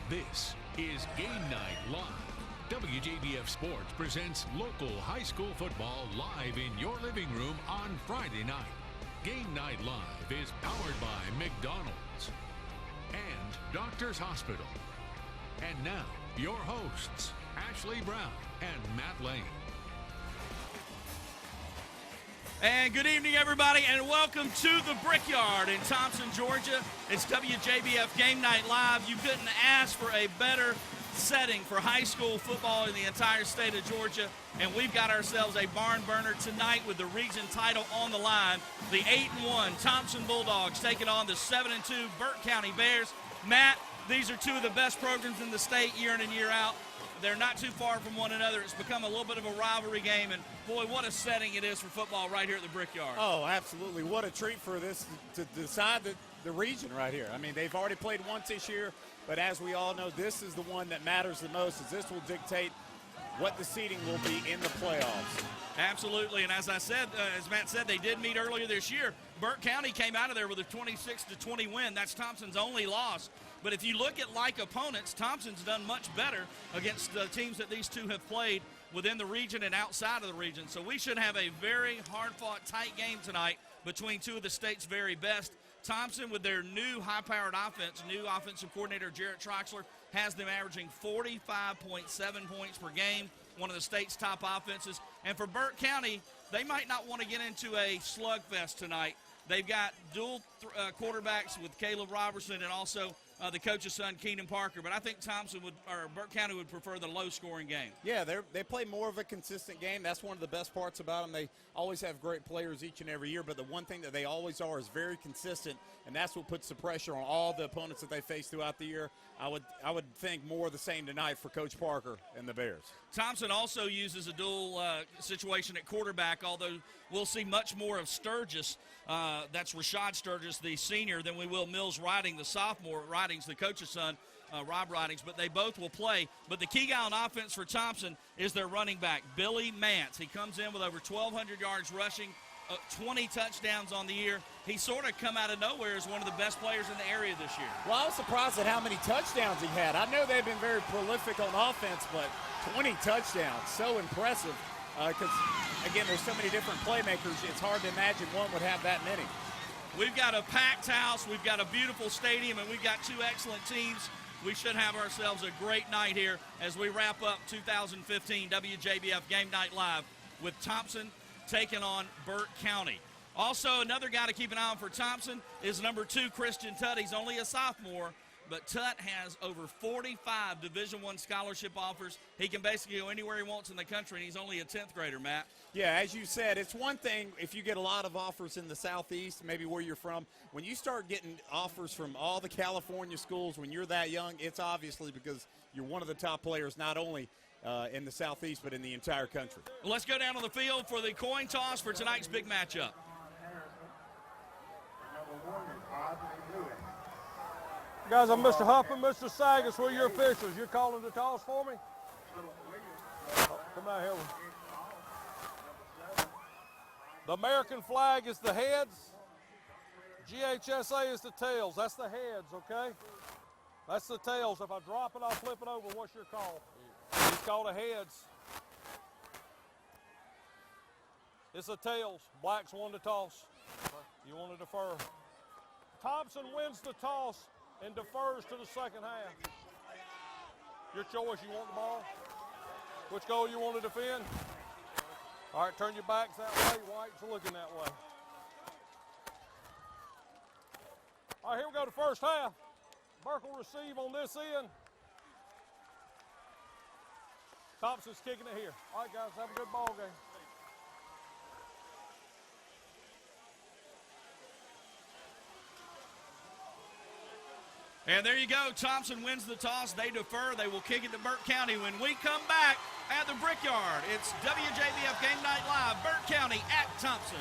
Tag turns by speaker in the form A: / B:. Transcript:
A: This is Game Night Live. WJBF Sports presents local high school football live in your living room on Friday night. Game Night Live is powered by McDonald's and Doctors Hospital. And now, your hosts, Ashley Brown and Matt Lane.
B: And good evening, everybody, and welcome to the Brickyard in Thomson, Georgia. It's WJBF Game Night Live. You couldn't ask for a better setting for high school football in the entire state of Georgia, and we've got ourselves a barn burner tonight with the region title on the line. The 8-1 Thomson Bulldogs taking on the 7-2 Burke County Bears. Matt, these are two of the best programs in the state year in and year out. They're not too far from one another. It's become a little bit of a rivalry game, and boy, what a setting it is for football right here at the Brickyard.
C: Oh, absolutely. What a treat for this to decide the region right here. I mean, they've already played once this year, but as we all know, this is the one that matters the most, as this will dictate what the seeding will be in the playoffs. Absolutely, and as I said, as Matt said, they did meet earlier this year. Burke County came out of there with a 26-20 win. That's Thomson's only loss. But if you look at like opponents, Thomson's done much better against the teams that these two have played within the region and outside of the region. So we should have a very hard-fought, tight game tonight between two of the state's very best. Thomson, with their new high-powered offense, new offensive coordinator Jarrett Troxler, has them averaging 45.7 points per game, one of the state's top offenses. And for Burke County, they might not want to get into a slugfest tonight. They've got dual quarterbacks with Caleb Robertson and also the coach's son, Keenan Parker. But I think Burke County would prefer the low-scoring game. Yeah, they play more of a consistent game. That's one of the best parts about them. They always have great players each and every year, but the one thing that they always are is very consistent, and that's what puts the pressure on all the opponents that they face throughout the year. I would think more of the same tonight for Coach Parker and the Bears. Thomson also uses a dual situation at quarterback, although we'll see much more of Sturgis. That's Rashad Sturgis, the senior, than we will Mills Riding, the sophomore. Riding's the coach's son, Rob Ridings, but they both will play. But the key guy on offense for Thomson is their running back, Billy Mance. He comes in with over 1,200 yards rushing, 20 touchdowns on the year. He's sort of come out of nowhere as one of the best players in the area this year. Well, I was surprised at how many touchdowns he had. I know they've been very prolific on offense, but 20 touchdowns, so impressive. Because, again, there's so many different playmakers, it's hard to imagine one would have that many. We've got a packed house, we've got a beautiful stadium, and we've got two excellent teams. We should have ourselves a great night here as we wrap up 2015 WJBF Game Night Live with Thomson taking on Burke County. Also, another guy to keep an eye on for Thomson is number 2, Christian Tutt. He's only a sophomore, but Tutt has over 45 Division I scholarship offers. He can basically go anywhere he wants in the country, and he's only a 10th grader, Matt. Yeah, as you said, it's one thing if you get a lot of offers in the Southeast, maybe where you're from. When you start getting offers from all the California schools when you're that young, it's obviously because you're one of the top players not only in the Southeast but in the entire country. Well, let's go down on the field for the coin toss for tonight's big matchup.
D: Guys, I'm Mr. Huffman, Mr. Sagas. Who are your officials? You're calling the toss for me? Oh, come out here. The American flag is the heads. GHSA is the tails. That's the heads, okay? That's the tails. If I drop it, I'll flip it over. What's your call? You call the heads. It's the tails. Blacks won the toss. You want to defer. Thomson wins the toss and defers to the second half. Your choice, you want the ball? Which goal you want to defend? All right, turn your backs that way, whites are looking that way. All right, here we go to first half. Burke will receive on this end. Thompson's kicking it here. All right, guys, have a good ball game.
B: And there you go. Thomson wins the toss. They defer. They will kick it to Burke County. When we come back at the Brickyard, it's WJBF Game Night Live, Burke County at Thomson.